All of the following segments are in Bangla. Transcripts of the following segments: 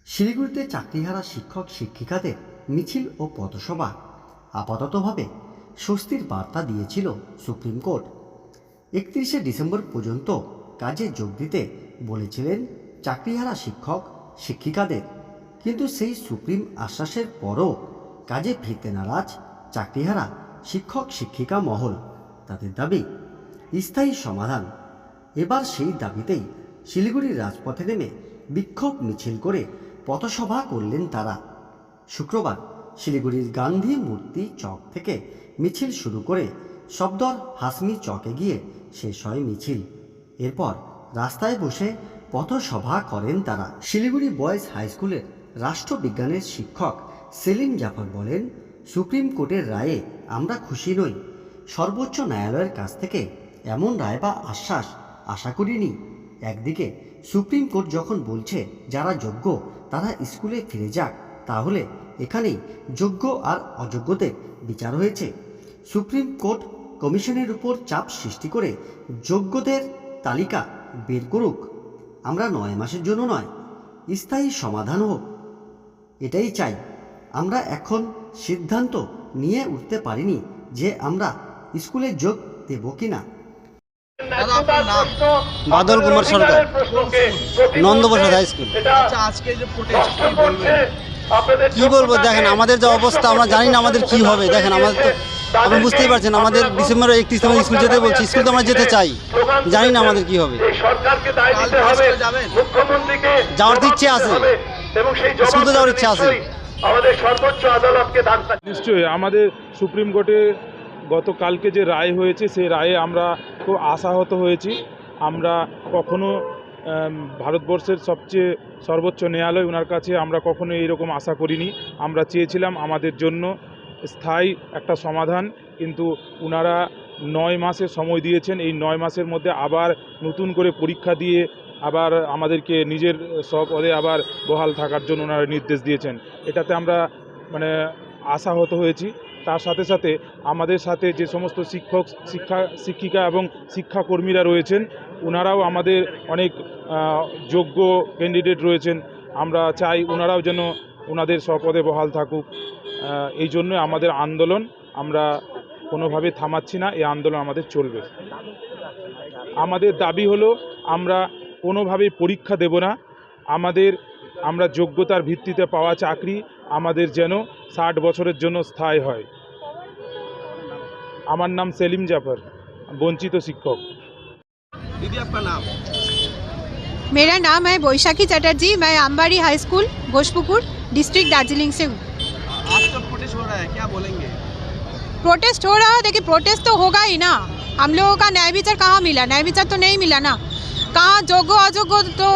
শিলিগুড়িতে চাকরিহারা শিক্ষক শিক্ষিকাদের মিছিল ও পথসভা আপাততভাবে স্বস্তির বার্তা দিয়েছিল সুপ্রিম কোর্ট। 31শে ডিসেম্বর পর্যন্ত কাজে যোগ দিতে বলেছিলেন চাকরিহারা শিক্ষক শিক্ষিকাদের, কিন্তু সেই সুপ্রিম আশ্বাসের পরও কাজে ফিরতে নারাজ চাকরিহারা শিক্ষক শিক্ষিকা মহল। তাদের দাবি স্থায়ী সমাধান। এবার সেই দাবিতেই শিলিগুড়ির রাজপথে নেমে বিক্ষোভ মিছিল করে পথসভা করলেন তারা। শুক্রবার শিলিগুড়ির গান্ধী মূর্তি চক থেকে মিছিল শুরু করে সফদর হাসমি চকে গিয়ে শেষ হয় মিছিল। এরপর রাস্তায় বসে পথসভা করেন তারা। শিলিগুড়ি বয়েজ হাই স্কুলের রাষ্ট্রবিজ্ঞানের শিক্ষক সেলিম জাফর বলেন, সুপ্রিম কোর্টের রায়ে আমরা খুশি নই। সর্বোচ্চ ন্যায়ালয়ের কাছ থেকে এমন রায় বা আশ্বাস আশা করিনি। একদিকে সুপ্রিম কোর্ট যখন বলছে যারা যোগ্য তারা স্কুলে ফিরে যাক, তাহলে এখানেই যোগ্য আর অযোগ্যদের বিচার হয়েছে। সুপ্রিম কোর্ট কমিশনের উপর চাপ সৃষ্টি করে যোগ্যদের তালিকা বের করুক। আমরা 9 মাসের জন্য নয়, স্থায়ী সমাধান হোক, এটাই চাই। আমরা এখন সিদ্ধান্ত নিয়ে উঠতে পারিনি যে আমরা স্কুলে যোগ দেব কিনা। বাদল কুমার সরকার, নন্দপ্রসাদ হাই স্কুল। আজকে যে প্রোটেস্ট কি বলবো, দেখেন আমাদের যে অবস্থা, আমরা জানি না আমাদের কি হবে। দেখেন আমাদের তো, আপনি বুঝতেই পারছেন, আমাদের ডিসেম্বর 31 তারিখ স্কুল যেতে বলছি, স্কুল তো আমরা যেতে চাই, জানি না আমাদের কি হবে। যাওয়ার তো ইচ্ছে আছে, স্কুল তো যাওয়ার ইচ্ছা আছে। নিশ্চয়ই আমাদের সুপ্রিম কোর্টে গতকালকে যে রায় হয়েছে সেই রায়ে আমরা খুব আশাহত হয়েছি। আমরা কখনো ভারতবর্ষের সবচেয়ে সর্বোচ্চ ন্যায়ালয়, ওনার কাছে আমরা কখনো এইরকম আশা করিনি। আমরা চেয়েছিলাম আমাদের জন্য স্থায়ী একটা সমাধান, কিন্তু ওনারা 9 মাসের সময় দিয়েছেন। এই 9 মাসের মধ্যে আবার নতুন করে পরীক্ষা দিয়ে আবার আমাদেরকে নিজের পদে আবার বহাল থাকার জন্য ওনারা নির্দেশ দিয়েছেন। এটাতে আমরা আশাহত হয়েছি। তার সাথে সাথে আমাদের সাথে যে সমস্ত শিক্ষিকা এবং শিক্ষাকর্মীরা রয়েছেন, ওনারাও আমাদের অনেক যোগ্য ক্যান্ডিডেট রয়েছেন। আমরা চাই ওনারাও যেন ওনাদের স্বপদে বহাল থাকুক। এই জন্য আমাদের আন্দোলন, আমরা কোনোভাবে থামাচ্ছি না, এই আন্দোলন আমাদের চলবে। আমাদের দাবি হলো আমরা কোনোভাবেই পরীক্ষা দেব না। আমরা যোগ্যতার ভিত্তিতে পাওয়া চাকরি আমাদের যেন 60 বছরের জন্য স্থায়ী হয়। আমার নাম সেলিম জাফর, বঞ্চিত শিক্ষক। दीदी आपका नाम? मेरा नाम है बोईशाखी चटर्जी। मैं Ambari high school Ghoshpukur district Darjeeling से हूँ। आज तो प्रोटेस्ट हो रहा है, क्या बोलेंगे? प्रोटेस्ट हो रहा है, देखिए प्रोटेस्ट तो होगा ही ना। हम लोगों का न्याय विचार कहाँ मिला? न्याय विचार तो नहीं मिला ना। कहाँ योग्य अयोग्य, तो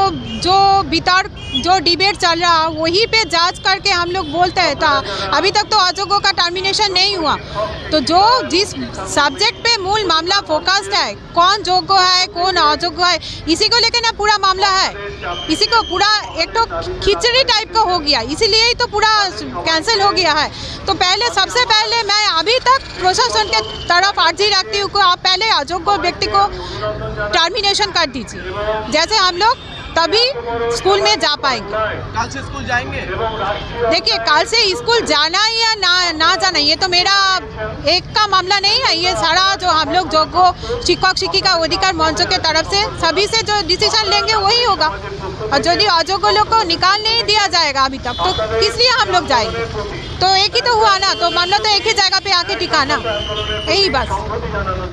जो वितर्क जो डिबेट चल रहा है वही पे जांच करके हम लोग बोलते हैं। तो अभी तक तो अयोग्य का टर्मिनेशन नहीं हुआ। तो जो जिस सब्जेक्ट पे मूल मामला फोकस्ड है, कौन योग्य है कौन अयोग्य है, इसी को लेकर ना पूरा मामला है। इसी को पूरा एक तो खिचड़ी टाइप का हो गया, इसीलिए ही तो पूरा कैंसिल हो गया है। तो सबसे पहले मैं अभी तक प्रशासन के तरफ अर्जी रखती हूँ कि आप पहले अयोग्य व्यक्ति को टर्मिनेशन कर दीजिए, जैसे हम लोग तभी स्कूल में जा पाएंगे। कल से स्कूल जाएंगे? देखिए कल से स्कूल जाना या ना जाना ये तो मेरा एक का मामला नहीं है। ये सारा जो हम लोग योग्य शिक्षक शिक्षिका अधिकार मंच के तरफ से सभी से जो डिसीजन लेंगे वही होगा। और यदि अयोग्य लोग को निकाल नहीं दिया जाएगा अभी तक, तो किस लिए हम लोग जाएंगे? तो एक ही तो हुआ ना, तो मामला तो एक ही जगह पे आके टिका ना, यही बस।